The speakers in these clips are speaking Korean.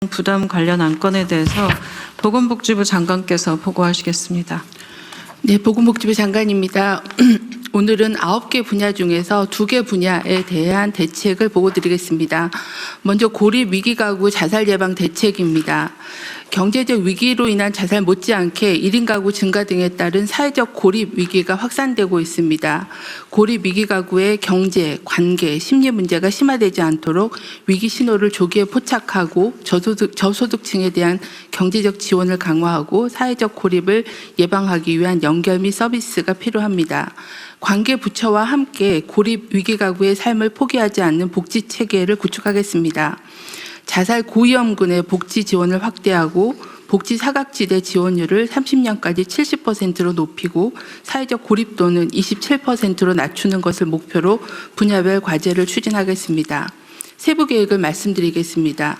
부담 관련 안건에 대해서 보건복지부 장관께서 보고하시겠습니다. 네, 보건복지부 장관입니다. 오늘은 9개 분야 중에서 2개 분야에 대한 대책을 보고드리겠습니다. 먼저 고립위기가구 자살 예방 대책입니다. 경제적 위기로 인한 자살 못지않게 1인 가구 증가 등에 따른 사회적 고립 위기가 확산되고 있습니다. 고립 위기 가구의 경제, 관계, 심리 문제가 심화되지 않도록 위기 신호를 조기에 포착하고 저소득층에 대한 경제적 지원을 강화하고 사회적 고립을 예방하기 위한 연결 및 서비스가 필요합니다. 관계 부처와 함께 고립 위기 가구의 삶을 포기하지 않는 복지 체계를 구축하겠습니다. 자살 고위험군의 복지 지원을 확대하고 복지 사각지대 지원율을 30년까지 70%로 높이고 사회적 고립도는 27%로 낮추는 것을 목표로 분야별 과제를 추진하겠습니다. 세부 계획을 말씀드리겠습니다.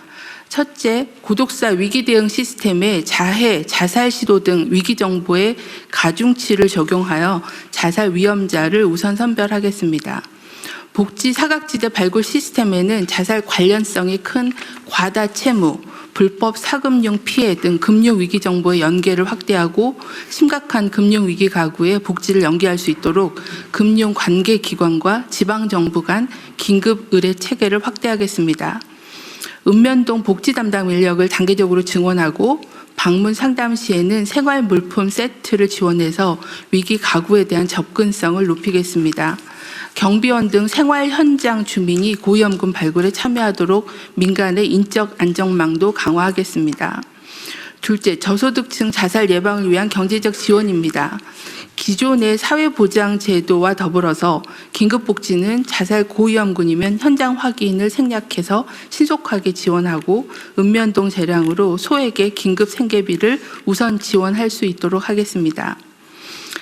첫째, 구독사 위기 대응 시스템에 자해, 자살 시도 등 위기 정보의 가중치를 적용하여 자살 위험자를 우선 선별하겠습니다. 복지 사각지대 발굴 시스템에는 자살 관련성이 큰 과다 채무, 불법 사금융 피해 등 금융 위기 정보의 연계를 확대하고 심각한 금융 위기 가구의 복지를 연계할 수 있도록 금융 관계 기관과 지방 정부 간 긴급 의뢰 체계를 확대하겠습니다. 읍면동 복지 담당 인력을 단계적으로 증원하고 방문 상담 시에는 생활 물품 세트를 지원해서 위기 가구에 대한 접근성을 높이겠습니다. 경비원 등 생활 현장 주민이 고위험군 발굴에 참여하도록 민간의 인적 안전망도 강화하겠습니다. 둘째, 저소득층 자살 예방을 위한 경제적 지원입니다. 기존의 사회보장제도와 더불어서 긴급복지는 자살 고위험군이면 현장 확인을 생략해서 신속하게 지원하고 읍면동 재량으로 소액의 긴급 생계비를 우선 지원할 수 있도록 하겠습니다.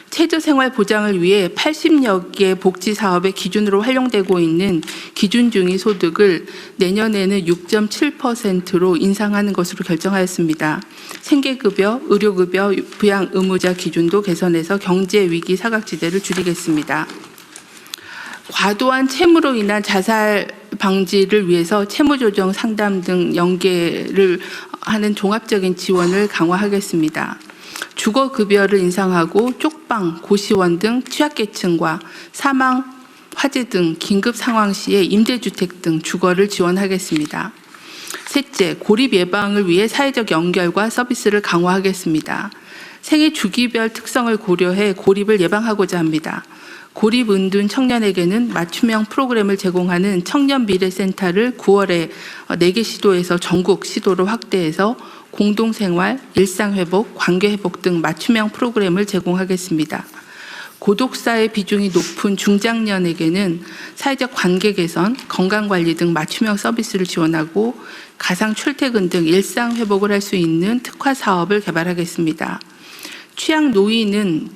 최저생활 보장을 위해 80여 개 복지사업의 기준으로 활용되고 있는 기준 중위 소득을 내년에는 6.7%로 인상하는 것으로 결정하였습니다. 생계급여, 의료급여, 부양 의무자 기준도 개선해서 경제위기 사각지대를 줄이겠습니다. 과도한 채무로 인한 자살 방지를 위해서 채무조정 상담 등 연계를 하는 종합적인 지원을 강화하겠습니다. 주거급여를 인상하고 쪽방, 고시원 등 취약계층과 사망, 화재 등 긴급 상황 시에 임대주택 등 주거를 지원하겠습니다. 셋째, 고립 예방을 위해 사회적 연결과 서비스를 강화하겠습니다. 생애 주기별 특성을 고려해 고립을 예방하고자 합니다. 고립 은둔 청년에게는 맞춤형 프로그램을 제공하는 청년미래센터를 9월에 4개 시도에서 전국 시도로 확대해서 공동생활, 일상회복, 관계회복 등 맞춤형 프로그램을 제공하겠습니다. 고독사의 비중이 높은 중장년에게는 사회적 관계 개선, 건강관리 등 맞춤형 서비스를 지원하고 가상 출퇴근 등 일상회복을 할 수 있는 특화 사업을 개발하겠습니다. 취약 노인을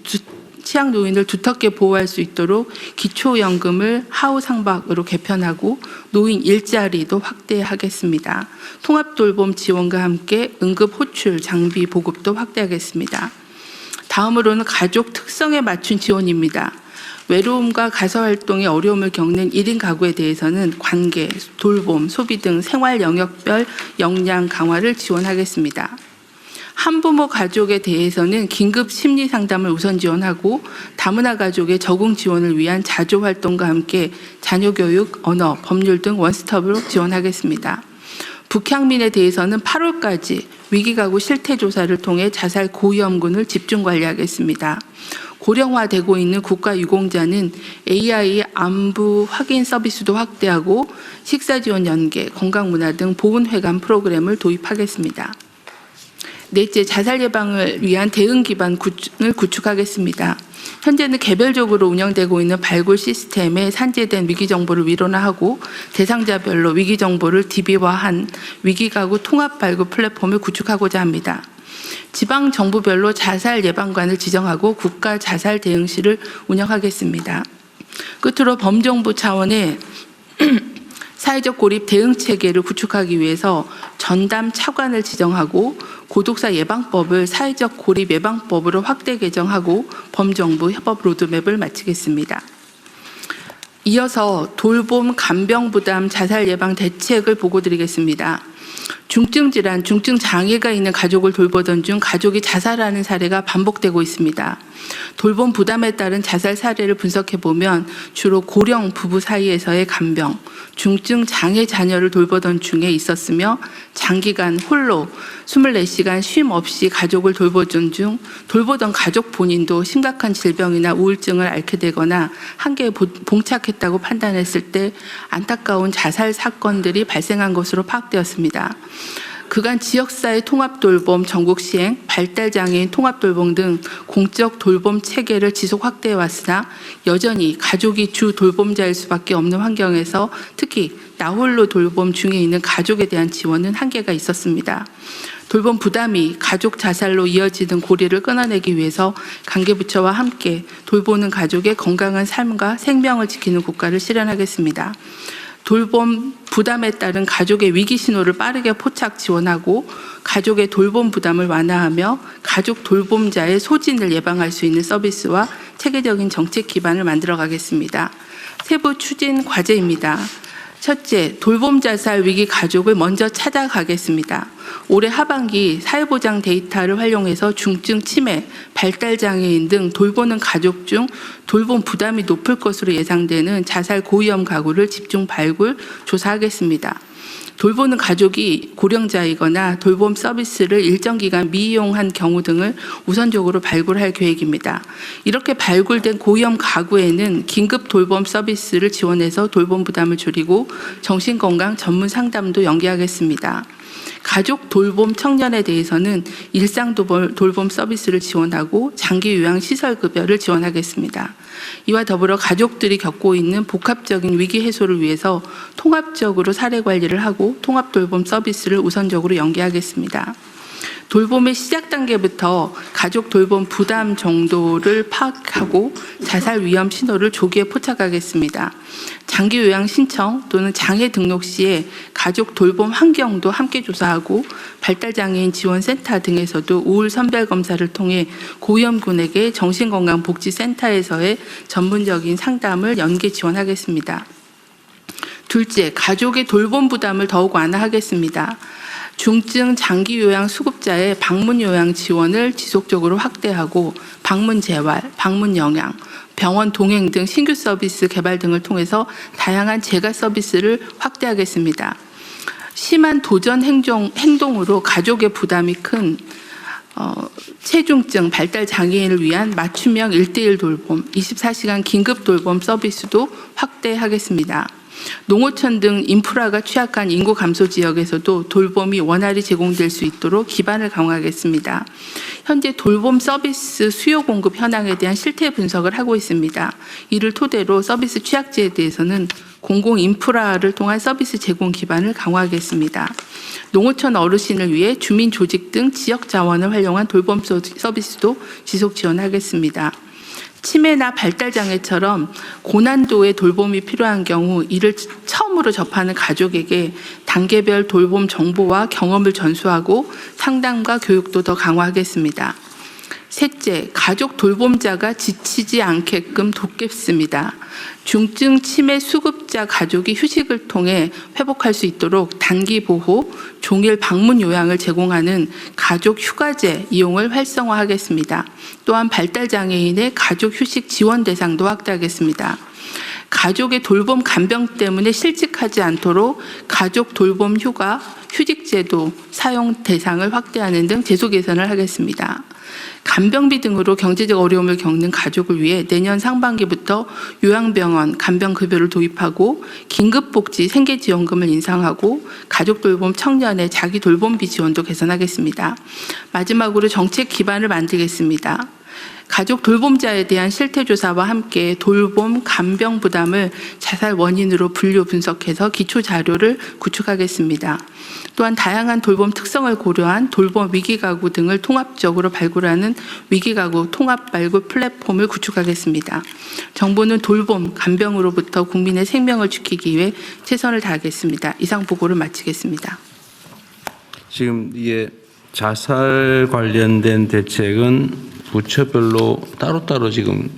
두텁게 보호할 수 있도록 기초연금을 하우상박으로 개편하고 노인 일자리도 확대하겠습니다. 통합돌봄 지원과 함께 응급호출 장비 보급도 확대하겠습니다. 다음으로는 가족 특성에 맞춘 지원입니다. 외로움과 가사활동에 어려움을 겪는 1인 가구에 대해서는 관계, 돌봄, 소비 등 생활 영역별 역량 강화를 지원하겠습니다. 한부모 가족에 대해서는 긴급 심리 상담을 우선 지원하고 다문화 가족의 적응 지원을 위한 자조 활동과 함께 자녀 교육, 언어, 법률 등 원스톱으로 지원하겠습니다. 북향민에 대해서는 8월까지 위기가구 실태조사를 통해 자살 고위험군을 집중 관리하겠습니다. 고령화되고 있는 국가유공자는 AI 안부 확인 서비스도 확대하고 식사지원 연계, 건강문화 등 보훈회관 프로그램을 도입하겠습니다. 넷째, 자살 예방을 위한 대응 기반을 구축하겠습니다. 현재는 개별적으로 운영되고 있는 발굴 시스템에 산재된 위기 정보를 위론화하고 대상자별로 위기 정보를 DB화한 위기가구 통합 발굴 플랫폼을 구축하고자 합니다. 지방 정부별로 자살 예방관을 지정하고 국가 자살 대응실을 운영하겠습니다. 끝으로 범정부 차원의 사회적 고립 대응 체계를 구축하기 위해서 전담 차관을 지정하고 고독사 예방법을 사회적 고립 예방법으로 확대 개정하고 범정부 협업 로드맵을 마치겠습니다. 이어서 돌봄 간병 부담 자살 예방 대책을 보고드리겠습니다. 중증 질환, 중증 장애가 있는 가족을 돌보던 중 가족이 자살하는 사례가 반복되고 있습니다. 돌봄 부담에 따른 자살 사례를 분석해 보면 주로 고령 부부 사이에서의 간병, 중증 장애 자녀를 돌보던 중에 있었으며 장기간 홀로 24시간 쉼 없이 가족을 돌보던 중 돌보던 가족 본인도 심각한 질병이나 우울증을 앓게 되거나 한계에 봉착했다고 판단했을 때 안타까운 자살 사건들이 발생한 것으로 파악되었습니다. 그간 지역사회 통합돌봄 전국 시행, 발달장애인 통합돌봄 등 공적 돌봄 체계를 지속 확대해 왔으나 여전히 가족이 주 돌봄자일 수밖에 없는 환경에서 특히 나홀로 돌봄 중에 있는 가족에 대한 지원은 한계가 있었습니다. 돌봄 부담이 가족 자살로 이어지는 고리를 끊어내기 위해서 관계부처와 함께 돌보는 가족의 건강한 삶과 생명을 지키는 국가를 실현하겠습니다. 돌봄 부담에 따른 가족의 위기 신호를 빠르게 포착 지원하고 가족의 돌봄 부담을 완화하며 가족 돌봄자의 소진을 예방할 수 있는 서비스와 체계적인 정책 기반을 만들어 가겠습니다. 세부 추진 과제입니다. 첫째, 돌봄 자살 위기 가족을 먼저 찾아가겠습니다. 올해 하반기 사회보장 데이터를 활용해서 중증 치매, 발달장애인 등 돌보는 가족 중 돌봄 부담이 높을 것으로 예상되는 자살 고위험 가구를 집중 발굴, 조사하겠습니다. 돌보는 가족이 고령자이거나 돌봄 서비스를 일정 기간 미이용한 경우 등을 우선적으로 발굴할 계획입니다. 이렇게 발굴된 고위험 가구에는 긴급 돌봄 서비스를 지원해서 돌봄 부담을 줄이고 정신건강 전문 상담도 연계하겠습니다. 가족 돌봄 청년에 대해서는 일상 돌봄 서비스를 지원하고 장기 요양 시설 급여를 지원하겠습니다. 이와 더불어 가족들이 겪고 있는 복합적인 위기 해소를 위해서 통합적으로 사례 관리를 하고 통합 돌봄 서비스를 우선적으로 연계하겠습니다. 돌봄의 시작 단계부터 가족 돌봄 부담 정도를 파악하고 자살 위험 신호를 조기에 포착하겠습니다. 장기 요양 신청 또는 장애 등록 시에 가족 돌봄 환경도 함께 조사하고 발달장애인 지원센터 등에서도 우울 선별 검사를 통해 고위험군에게 정신건강복지센터에서의 전문적인 상담을 연계 지원하겠습니다. 둘째, 가족의 돌봄 부담을 더욱 완화하겠습니다. 중증 장기 요양 수급자의 방문 요양 지원을 지속적으로 확대하고 방문 재활, 방문 영양, 병원 동행 등 신규 서비스 개발 등을 통해서 다양한 재가 서비스를 확대하겠습니다. 심한 도전 행동으로 가족의 부담이 큰 체중증 발달 장애인을 위한 맞춤형 1:1 돌봄, 24시간 긴급 돌봄 서비스도 확대하겠습니다. 농어촌 등 인프라가 취약한 인구 감소 지역에서도 돌봄이 원활히 제공될 수 있도록 기반을 강화하겠습니다. 현재 돌봄 서비스 수요 공급 현황에 대한 실태 분석을 하고 있습니다. 이를 토대로 서비스 취약지에 대해서는 공공 인프라를 통한 서비스 제공 기반을 강화하겠습니다. 농어촌 어르신을 위해 주민 조직 등 지역 자원을 활용한 돌봄 서비스도 지속 지원하겠습니다. 치매나 발달장애처럼 고난도의 돌봄이 필요한 경우 이를 처음으로 접하는 가족에게 단계별 돌봄 정보와 경험을 전수하고 상담과 교육도 더 강화하겠습니다. 셋째, 가족 돌봄자가 지치지 않게끔 돕겠습니다. 중증 치매 수급자 가족이 휴식을 통해 회복할 수 있도록 단기 보호, 종일 방문 요양을 제공하는 가족 휴가제 이용을 활성화하겠습니다. 또한 발달장애인의 가족 휴식 지원 대상도 확대하겠습니다. 가족의 돌봄 간병 때문에 실직하지 않도록 가족 돌봄 휴가, 휴직제도 사용 대상을 확대하는 등 제도 개선을 하겠습니다. 간병비 등으로 경제적 어려움을 겪는 가족을 위해 내년 상반기부터 요양병원 간병급여를 도입하고 긴급복지 생계지원금을 인상하고 가족 돌봄 청년의 자기 돌봄비 지원도 개선하겠습니다. 마지막으로 정책 기반을 만들겠습니다. 가족 돌봄자에 대한 실태조사와 함께 돌봄 간병 부담을 자살 원인으로 분류 분석해서 기초 자료를 구축하겠습니다. 또한 다양한 돌봄 특성을 고려한 돌봄 위기가구 등을 통합적으로 발굴하는 위기가구 통합 발굴 플랫폼을 구축하겠습니다. 정부는 돌봄 간병으로부터 국민의 생명을 지키기 위해 최선을 다하겠습니다. 이상 보고를 마치겠습니다. 지금 이게 자살 관련된 대책은 부처별로 따로따로 지금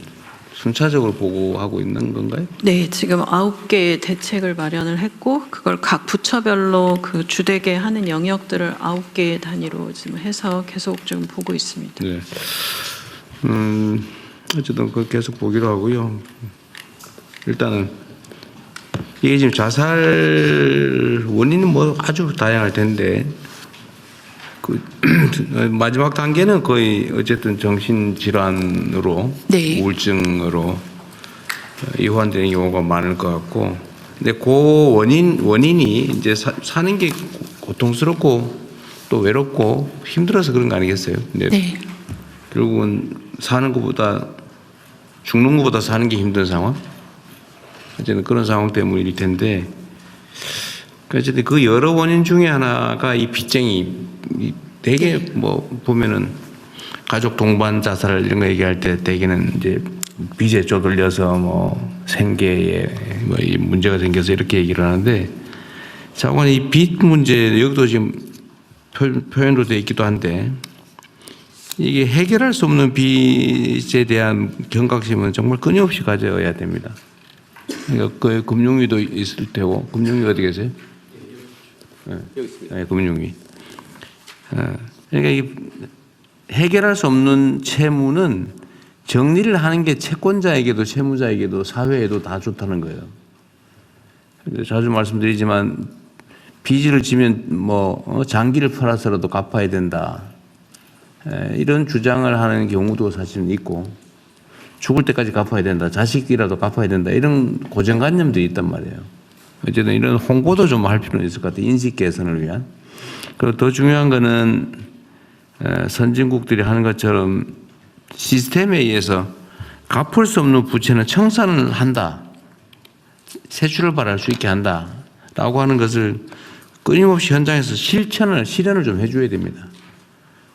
순차적으로 보고하고 있는 건가요? 네, 지금 9개의 대책을 마련을 했고 그걸 각 부처별로 그 주되게 하는 영역들을 9개 단위로 지금 해서 계속 좀 보고 있습니다. 네. 어쨌든 그 계속 보기로 하고요. 일단은 이게 지금 자살 원인은 뭐 아주 다양할 텐데 그 마지막 단계는 거의 어쨌든 정신 질환으로 네. 우울증으로 이환되는 경우가 많을 것 같고, 근데 그 원인이 이제 사는 게 고통스럽고 또 외롭고 힘들어서 그런 거 아니겠어요? 근데 네. 결국은 사는 것보다 죽는 것보다 사는 게 힘든 상황? 어쨌든 그런 상황 때문일 텐데, 어쨌든 그 여러 원인 중에 하나가 이 빚쟁이, 되게 뭐 보면은 가족 동반 자살 이런 거 얘기할 때 대개는 이제 빚에 쪼들려서 뭐 생계에 뭐 이 문제가 생겨서 이렇게 얘기를 하는데, 자관 이 빚 문제 여기도 지금 표현으로 되어 있기도 한데, 이게 해결할 수 없는 빚에 대한 경각심은 정말 끊임없이 가져야 됩니다. 그러니까 그 금융위도 있을 테고, 금융위 어디 계세요? 네, 금융위. 그러니까 이 해결할 수 없는 채무는 정리를 하는 게 채권자에게도 채무자에게도 사회에도 다 좋다는 거예요. 자주 말씀드리지만 빚을 지면 뭐 장기를 팔아서라도 갚아야 된다. 이런 주장을 하는 경우도 사실은 있고, 죽을 때까지 갚아야 된다, 자식이라도 갚아야 된다, 이런 고정관념들이 있단 말이에요. 어쨌든 이런 홍보도 좀 할 필요는 있을 것 같아요. 인식 개선을 위한. 그리고 더 중요한 거는 선진국들이 하는 것처럼 시스템에 의해서 갚을 수 없는 부채는 청산을 한다, 세출을 바랄 수 있게 한다라고 하는 것을 끊임없이 현장에서 실현을 좀 해줘야 됩니다.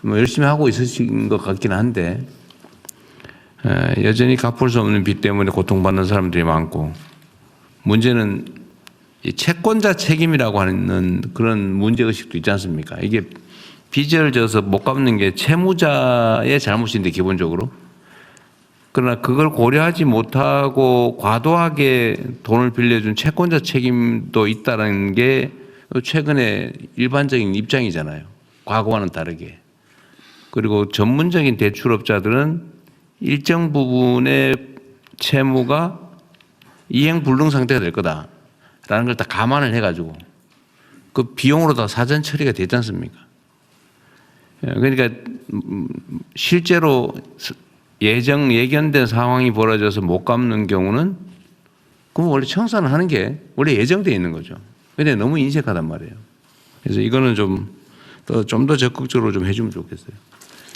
뭐 열심히 하고 있으신 것 같긴 한데, 여전히 갚을 수 없는 빚 때문에 고통받는 사람들이 많고, 문제는 이 채권자 책임이라고 하는 그런 문제의식도 있지 않습니까? 이게 빚을 져서 못 갚는 게 채무자의 잘못인데 기본적으로, 그러나 그걸 고려하지 못하고 과도하게 돈을 빌려준 채권자 책임도 있다는 게 최근에 일반적인 입장이잖아요. 과거와는 다르게. 그리고 전문적인 대출업자들은 일정 부분의 채무가 이행불능 상태가 될 거다라는 걸 다 감안을 해가지고 그 비용으로 다 사전 처리가 되지 않습니까? 그러니까 실제로 예견된 상황이 벌어져서 못 갚는 경우는 그럼 원래 청산을 하는 게 원래 예정되어 있는 거죠. 근데 너무 인색하단 말이에요. 그래서 이거는 좀 더 적극적으로 좀 해주면 좋겠어요.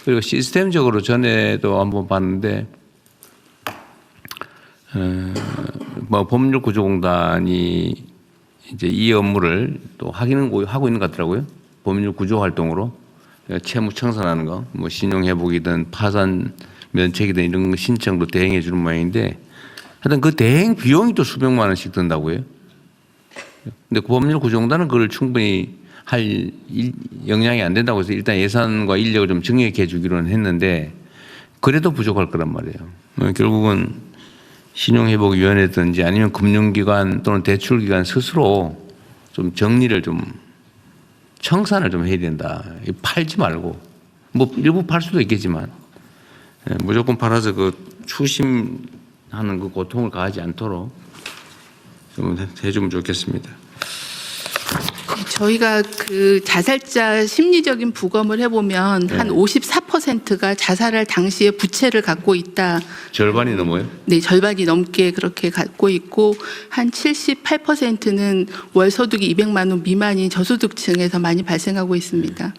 그리고 시스템적으로 전에도 한번 봤는데, 뭐 법률구조공단이 이제 이 업무를 또 하고 있는 것 같더라고요. 법률구조 활동으로 채무 청산하는 거, 뭐 신용회복이든 파산 면책이든 이런 신청도 대행해 주는 모양인데, 하여튼 그 대행 비용이 또 수백만 원씩 든다고요. 근데 법률구조공단은 그걸 충분히 할 역량이 안 된다고 해서 일단 예산과 인력을 좀 증액해 주기로는 했는데, 그래도 부족할 거란 말이에요. 결국은 신용회복위원회든지 아니면 금융기관 또는 대출기관 스스로 좀 정리를 좀 청산을 좀 해야 된다. 팔지 말고, 뭐 일부 팔 수도 있겠지만 무조건 팔아서 그 추심하는 그 고통을 가하지 않도록 좀 해주면 좋겠습니다. 저희가 그 자살자 심리적인 부검을 해보면 한 54%가 자살할 당시에 부채를 갖고 있다. 절반이 넘어요? 네, 절반이 넘게 그렇게 갖고 있고, 한 78%는 월 소득이 200만 원 미만인 저소득층에서 많이 발생하고 있습니다.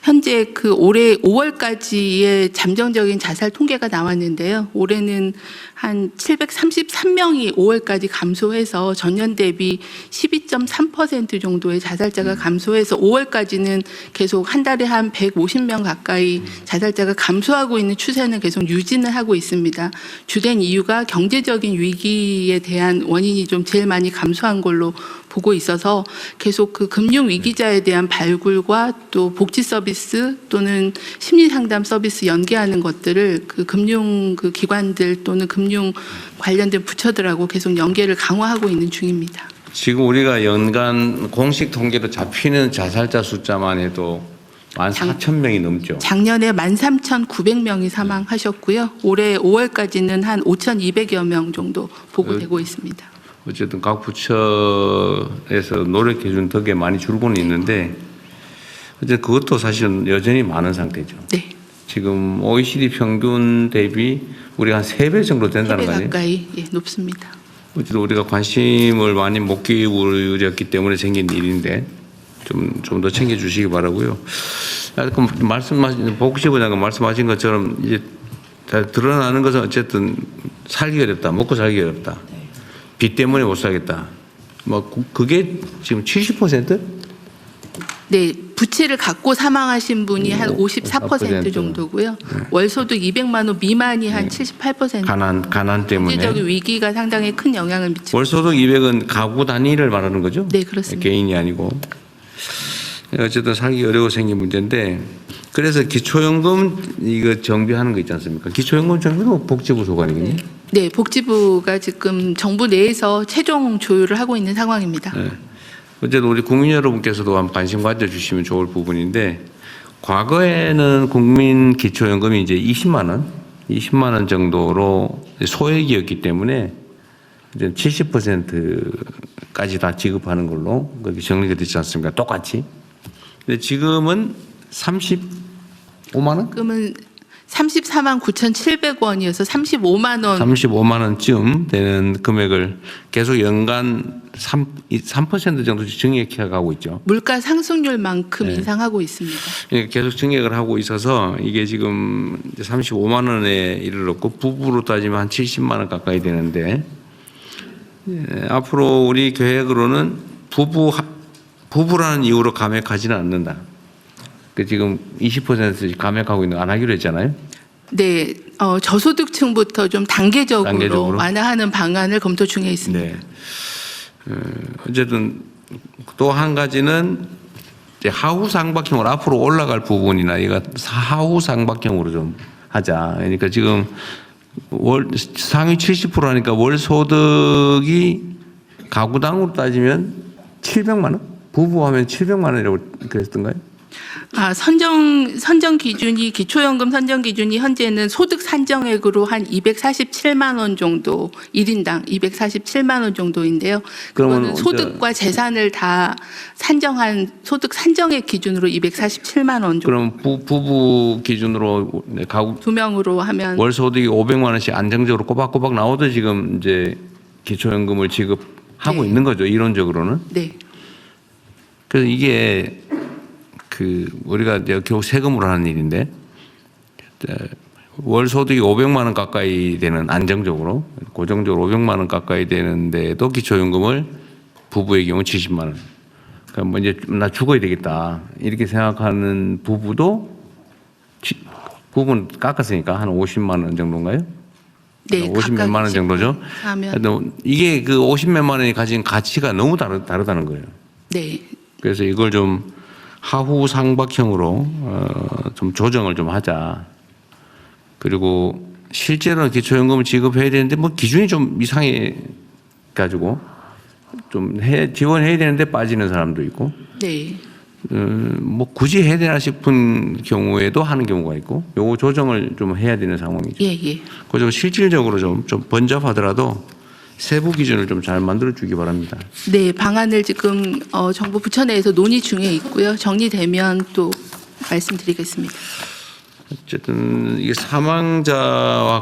현재 그 올해 5월까지의 잠정적인 자살 통계가 나왔는데요. 올해는 한 733명이 5월까지 감소해서 전년 대비 12.3% 정도의 자살자가 감소해서 5월까지는 계속 한 달에 한 150명 가까이 자살자가 감소하고 있는 추세는 계속 유지는 하고 있습니다. 주된 이유가 경제적인 위기에 대한 원인이 좀 제일 많이 감소한 걸로 보고 보고 있어서 계속 그 금융 위기자에 대한 발굴과 또 복지 서비스 또는 심리 상담 서비스 연계하는 것들을 그 금융 그 기관들 또는 금융 관련된 부처들하고 계속 연계를 강화하고 있는 중입니다. 지금 우리가 연간 공식 통계로 잡히는 자살자 숫자만 해도 14,000명이 넘죠. 작년에 13,900명이 사망하셨고요. 올해 5월까지는 한 5,200여 명 정도 보고되고 있습니다. 어쨌든 각 부처에서 노력해준 덕에 많이 줄고는 있는데 어쨌든 그것도 사실은 여전히 많은 상태죠. 네. 지금 OECD 평균 대비 우리가 한 3배 정도 된다는 3배 거 아니에요? 가까이 높습니다. 어쨌든 우리가 관심을 많이 못 기울였기 때문에 생긴 일인데 좀 더 챙겨주시기 바라고요. 아까 말씀하신 복지부 장관 말씀하신 것처럼 이제 다 드러나는 것은 어쨌든 살기 어렵다, 먹고 살기 어렵다, 빚 때문에 못 살겠다. 뭐 그게 지금 70%? 네, 부채를 갖고 사망하신 분이 한 54% 정도고요. 월소득 200만 원 미만이 한 78%. 가난 때문에. 경제적인 위기가 상당히 큰 영향을 미칩니다. 월소득 200은 가구 단위를 말하는 거죠? 네, 그렇습니다. 개인이 아니고. 어쨌든 살기 어려워 생긴 문제인데 그래서 기초연금 이거 정비하는 거 있지 않습니까? 기초연금 정비도 복지부 소관이거든요. 네, 복지부가 지금 정부 내에서 최종 조율을 하고 있는 상황입니다. 네. 어쨌든 우리 국민 여러분께서도 한번 관심 가져주시면 좋을 부분인데 과거에는 국민 기초연금이 이제 20만 원 정도로 소액이었기 때문에 이제 70%까지 다 지급하는 걸로 그렇게 정리가 됐지 않습니까? 똑같이. 근데 지금은 35만 원? 지금은 34만 9,700원이어서 35만 원. 35만 원쯤 되는 금액을 계속 연간 3% 정도 증액해 가고 있죠. 물가 상승률만큼 네. 인상하고 있습니다. 계속 증액을 하고 있어서 이게 지금 35만 원에 이르렀고 부부로 따지면 한 70만 원 가까이 되는데 앞으로 우리 계획으로는 부부라는 이유로 감액하지는 않는다. 그 지금 20% 감액하고 있는 거 안 하기로 했잖아요. 네, 저소득층부터 좀 단계적으로 완화하는 방안을 검토 중에 있습니다. 네. 어쨌든 또 한 가지는 이제 하후 상박형으로 앞으로 올라갈 부분이나 이거 하후 상박형으로 좀 하자. 그러니까 지금 상위 70%라니까 월 소득이 가구당으로 따지면 700만 원? 부부하면 700만 원이라고 그랬던가요? 선정 기준이 기초연금 선정 기준이 현재는 소득 산정액으로 한 247만 원 정도 1인당 247만 원 정도인데요. 그거는 소득과 재산을 다 산정한 소득 산정액 기준으로 247만 원 정도. 그럼 부부 기준으로 가구 두 명으로 하면 월 소득이 500만 원씩 안정적으로 꼬박꼬박 나오도 지금 이제 기초연금을 지급하고 네. 있는 거죠. 이론적으로는. 네. 그래서 이게 우리가 이제 결국 세금으로 하는 일인데 월 소득이 500만 원 가까이 되는 안정적으로 고정적으로 500만 원 가까이 되는데도 기초연금을 부부의 경우 70만 원. 그러니까 뭐 이제 나 죽어야 되겠다 이렇게 생각하는 부부는 깎았으니까 한 50만 원 정도인가요? 네, 50몇만 원 정도죠. 하면 이게 그 50몇만 원이 가진 가치가 너무 다르다는 거예요. 네. 그래서 이걸 좀 하후 상박형으로 좀 조정을 좀 하자. 그리고 실제로는 기초연금을 지급해야 되는데 뭐 기준이 좀 이상해 가지고 좀 지원해야 되는데 빠지는 사람도 있고. 네. 뭐 굳이 해야 되나 싶은 경우에도 하는 경우가 있고. 요거 조정을 좀 해야 되는 상황이죠. 예. 그래서 실질적으로 좀 번잡하더라도 세부 기준을 좀 잘 만들어 주기 바랍니다. 네, 방안을 지금 정부 부처 내에서 논의 중에 있고요. 정리되면 또 말씀드리겠습니다. 어쨌든 이게 사망자와